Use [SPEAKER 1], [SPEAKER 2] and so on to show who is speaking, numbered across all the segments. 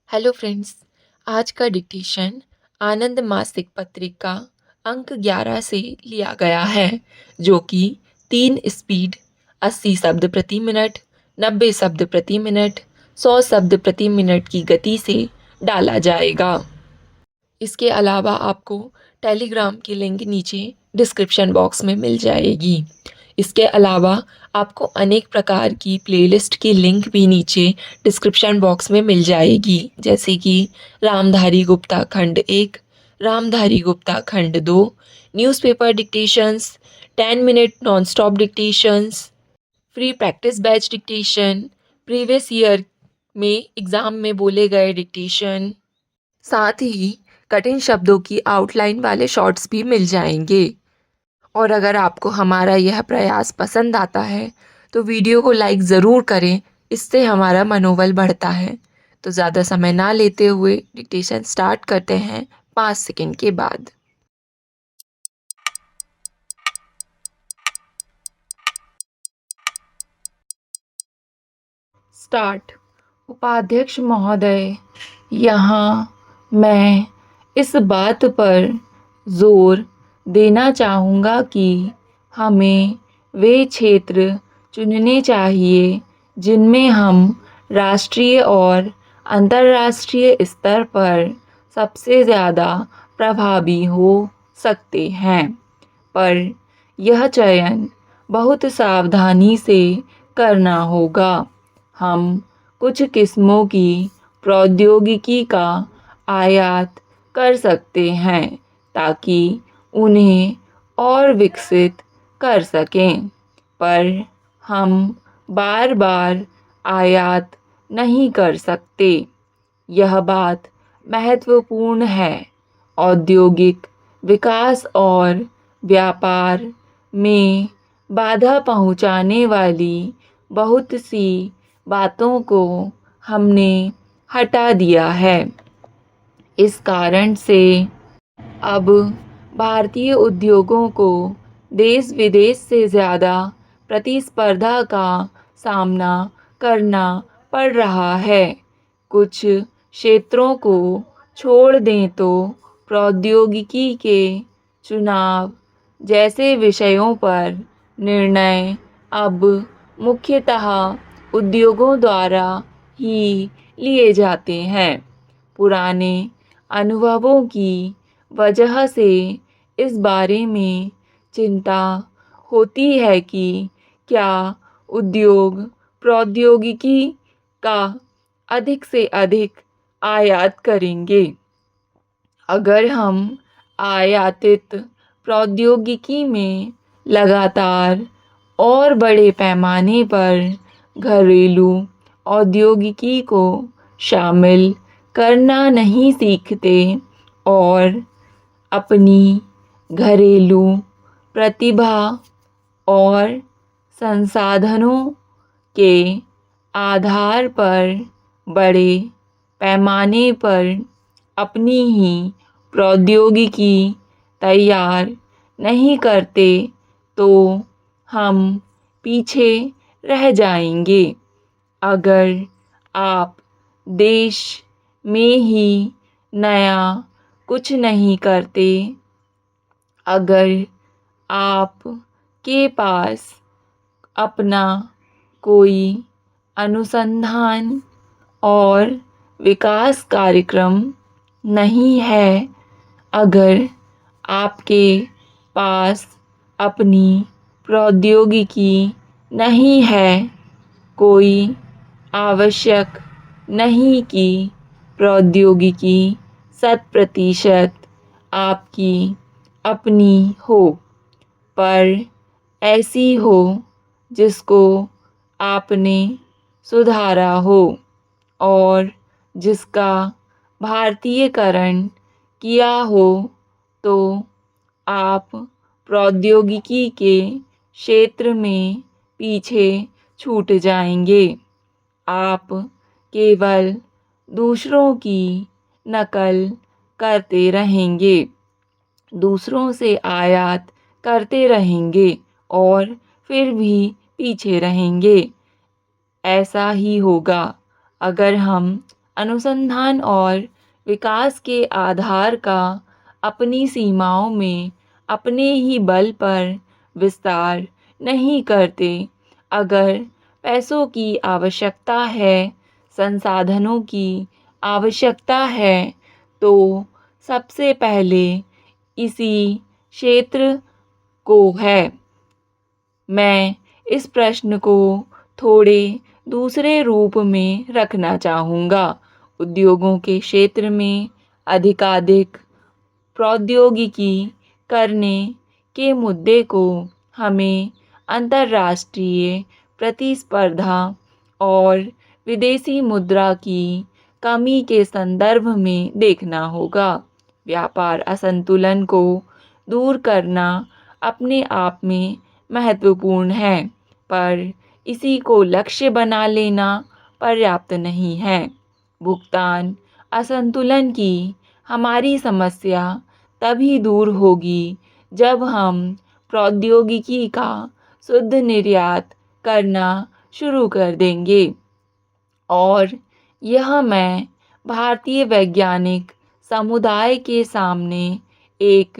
[SPEAKER 1] Hello friends. आज का dictation आनंद मासिक पत्रिका अंक 11 से लिया गया है, जो कि 3 स्पीड 80 शब्द प्रति मिनट, 90 शब्द प्रति मिनट, 100 शब्द प्रति मिनट की गति से डाला जाएगा। इसके अलावा आपको टेलीग्राम की लिंक नीचे डिस्क्रिप्शन बॉक्स में मिल जाएगी। इसके अलावा आपको अनेक प्रकार की प्लेलिस्ट की लिंक भी नीचे डिस्क्रिप्शन बॉक्स में मिल जाएगी, जैसे कि रामधारी गुप्ता खंड 1, रामधारी गुप्ता खंड 2, newspaper dictations, 10 minute non stop dictations, free practice batch dictation, previous year में एग्ज़ाम में बोले गए डिक्टेशन, साथ ही कठिन शब्दों की आउटलाइन वाले शॉर्ट्स भी मिल जाएंगे। और अगर आपको हमारा यह प्रयास पसंद आता है तो वीडियो को लाइक ज़रूर करें, इससे हमारा मनोबल बढ़ता है। तो ज़्यादा समय ना लेते हुए डिक्टेशन स्टार्ट करते हैं 5 सेकंड के बाद। स्टार्ट। उपाध्यक्ष महोदय, यहाँ मैं इस बात पर जोर देना चाहूँगा कि हमें वे क्षेत्र चुनने चाहिए जिनमें हम राष्ट्रीय और अंतर्राष्ट्रीय स्तर पर सबसे ज़्यादा प्रभावी हो सकते हैं, पर यह चयन बहुत सावधानी से करना होगा। हम कुछ किस्मों की प्रौद्योगिकी का आयात कर सकते हैं ताकि उन्हें और विकसित कर सकें, पर हम बार बार आयात नहीं कर सकते। यह बात महत्वपूर्ण है। औद्योगिक विकास और व्यापार में बाधा पहुंचाने वाली बहुत सी बातों को हमने हटा दिया है। इस कारण से अब भारतीय उद्योगों को देश विदेश से ज़्यादा प्रतिस्पर्धा का सामना करना पड़ रहा है। कुछ क्षेत्रों को छोड़ दें तो प्रौद्योगिकी के चुनाव जैसे विषयों पर निर्णय अब मुख्यतः उद्योगों द्वारा ही लिए जाते हैं। पुराने अनुभवों की वजह से इस बारे में चिंता होती है कि क्या उद्योग प्रौद्योगिकी का अधिक से अधिक आयात करेंगे। अगर हम आयातित प्रौद्योगिकी में लगातार और बड़े पैमाने पर घरेलू औद्योगिकी को शामिल करना नहीं सीखते और अपनी घरेलू प्रतिभा और संसाधनों के आधार पर बड़े पैमाने पर अपनी ही प्रौद्योगिकी तैयार नहीं करते तो हम पीछे रह जाएंगे। अगर आप देश में ही नया कुछ नहीं करते, अगर आप के पास अपना कोई अनुसंधान और विकास कार्यक्रम नहीं है, अगर आपके पास अपनी प्रौद्योगिकी नहीं है, कोई आवश्यक नहीं कि प्रौद्योगिकी 100% आपकी अपनी हो, पर ऐसी हो जिसको आपने सुधारा हो और जिसका भारतीयकरण किया हो, तो आप प्रौद्योगिकी के क्षेत्र में पीछे छूट जाएंगे। आप केवल दूसरों की नकल करते रहेंगे, दूसरों से आयात करते रहेंगे और फिर भी पीछे रहेंगे। ऐसा ही होगा अगर हम अनुसंधान और विकास के आधार का अपनी सीमाओं में अपने ही बल पर विस्तार नहीं करते। अगर पैसों की आवश्यकता है, संसाधनों की आवश्यकता है, तो सबसे पहले इसी क्षेत्र को है। मैं इस प्रश्न को थोड़े दूसरे रूप में रखना चाहूँगा। उद्योगों के क्षेत्र में अधिकाधिक प्रौद्योगिकी करने के मुद्दे को हमें अंतर्राष्ट्रीय प्रतिस्पर्धा और विदेशी मुद्रा की कमी के संदर्भ में देखना होगा। व्यापार असंतुलन को दूर करना अपने आप में महत्वपूर्ण है, पर इसी को लक्ष्य बना लेना पर्याप्त नहीं है। भुगतान असंतुलन की हमारी समस्या तभी दूर होगी जब हम प्रौद्योगिकी का शुद्ध निर्यात करना शुरू कर देंगे। और यह मैं भारतीय वैज्ञानिक समुदाय के सामने एक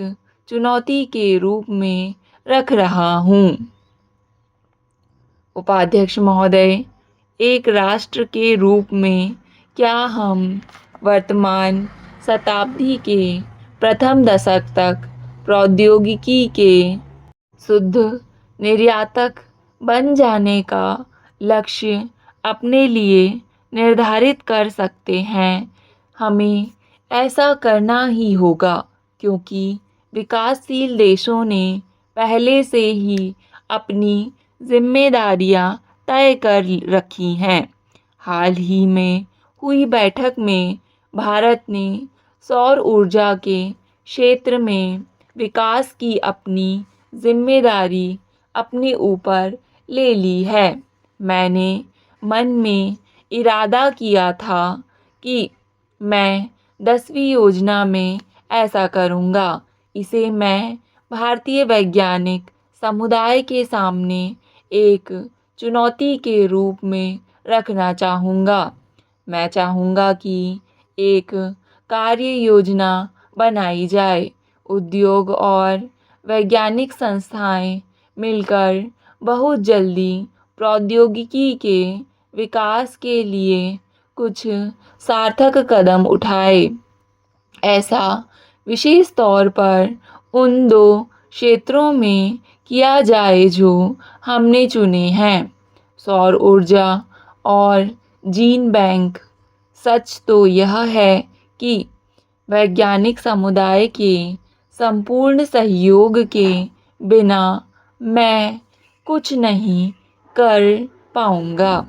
[SPEAKER 1] चुनौती के रूप में रख रहा हूँ। उपाध्यक्ष महोदय, एक राष्ट्र के रूप में क्या हम वर्तमान शताब्दी के प्रथम दशक तक प्रौद्योगिकी के शुद्ध निर्यातक बन जाने का लक्ष्य अपने लिए निर्धारित कर सकते हैं? हमें ऐसा करना ही होगा, क्योंकि विकासशील देशों ने पहले से ही अपनी जिम्मेदारियां तय कर रखी हैं। हाल ही में हुई बैठक में भारत ने सौर ऊर्जा के क्षेत्र में विकास की अपनी जिम्मेदारी अपने ऊपर ले ली है। मैंने मन में इरादा किया था कि मैं 10वीं योजना में ऐसा करूँगा। इसे मैं भारतीय वैज्ञानिक समुदाय के सामने एक चुनौती के रूप में रखना चाहूँगा। मैं चाहूँगा कि एक कार्य योजना बनाई जाए। उद्योग और वैज्ञानिक संस्थाएं मिलकर बहुत जल्दी प्रौद्योगिकी के विकास के लिए कुछ सार्थक कदम उठाए। ऐसा विशेष तौर पर उन 2 क्षेत्रों में किया जाए जो हमने चुने हैं, सौर ऊर्जा और जीन बैंक। सच तो यह है कि वैज्ञानिक समुदाय के संपूर्ण सहयोग के बिना मैं कुछ नहीं कर पाऊँगा।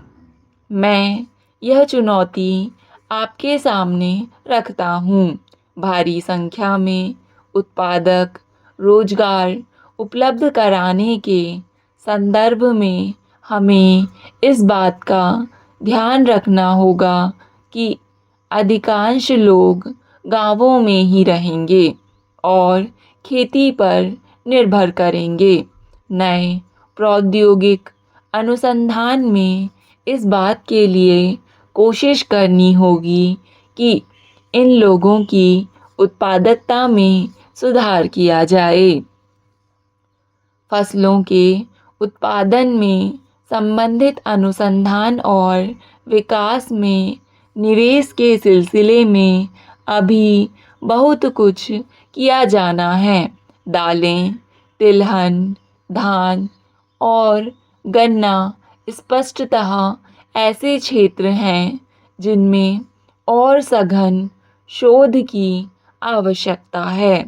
[SPEAKER 1] मैं यह चुनौती आपके सामने रखता हूँ। भारी संख्या में उत्पादक रोजगार उपलब्ध कराने के संदर्भ में हमें इस बात का ध्यान रखना होगा कि अधिकांश लोग गांवों में ही रहेंगे और खेती पर निर्भर करेंगे। नए प्रौद्योगिक अनुसंधान में इस बात के लिए कोशिश करनी होगी कि इन लोगों की उत्पादकता में सुधार किया जाए। फसलों के उत्पादन में संबंधित अनुसंधान और विकास में निवेश के सिलसिले में अभी बहुत कुछ किया जाना है। दालें, तिलहन, धान और गन्ना स्पष्टतः ऐसे क्षेत्र हैं जिनमें और सघन शोध की आवश्यकता है।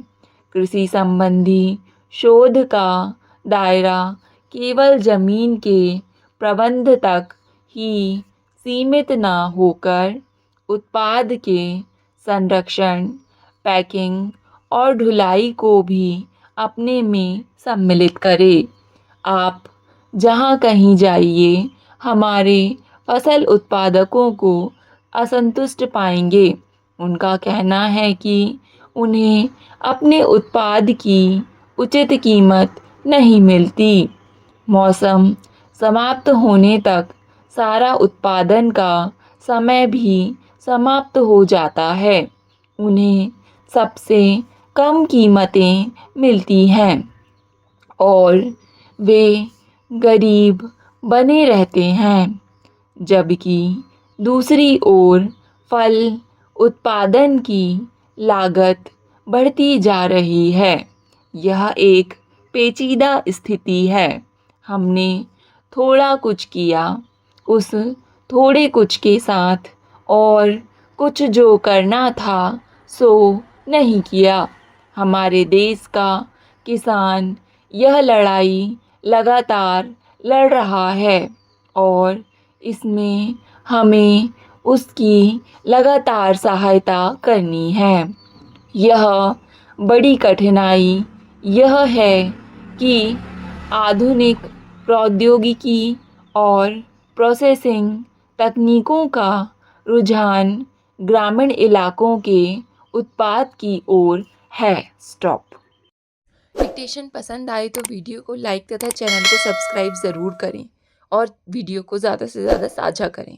[SPEAKER 1] कृषि संबंधी शोध का दायरा केवल जमीन के प्रबंध तक ही सीमित न होकर उत्पाद के संरक्षण, पैकिंग और ढुलाई को भी अपने में सम्मिलित करे। आप जहाँ कहीं जाइए, हमारे फसल उत्पादकों को असंतुष्ट पाएंगे। उनका कहना है कि उन्हें अपने उत्पाद की उचित कीमत नहीं मिलती। मौसम समाप्त होने तक सारा उत्पादन का समय भी समाप्त हो जाता है। उन्हें सबसे कम कीमतें मिलती हैं और वे गरीब बने रहते हैं, जबकि दूसरी ओर फल उत्पादन की लागत बढ़ती जा रही है। यह एक पेचीदा स्थिति है। हमने थोड़ा कुछ किया, उस थोड़े कुछ के साथ और कुछ जो करना था सो नहीं किया। हमारे देश का किसान यह लड़ाई लगातार लड़ रहा है और इसमें हमें उसकी लगातार सहायता करनी है। यह बड़ी कठिनाई यह है कि आधुनिक प्रौद्योगिकी और प्रोसेसिंग तकनीकों का रुझान ग्रामीण इलाकों के उत्पाद की ओर है। स्टॉप। डिक्टेशन पसंद आए तो वीडियो को लाइक तथा चैनल को सब्सक्राइब ज़रूर करें और वीडियो को ज़्यादा से ज़्यादा साझा करें।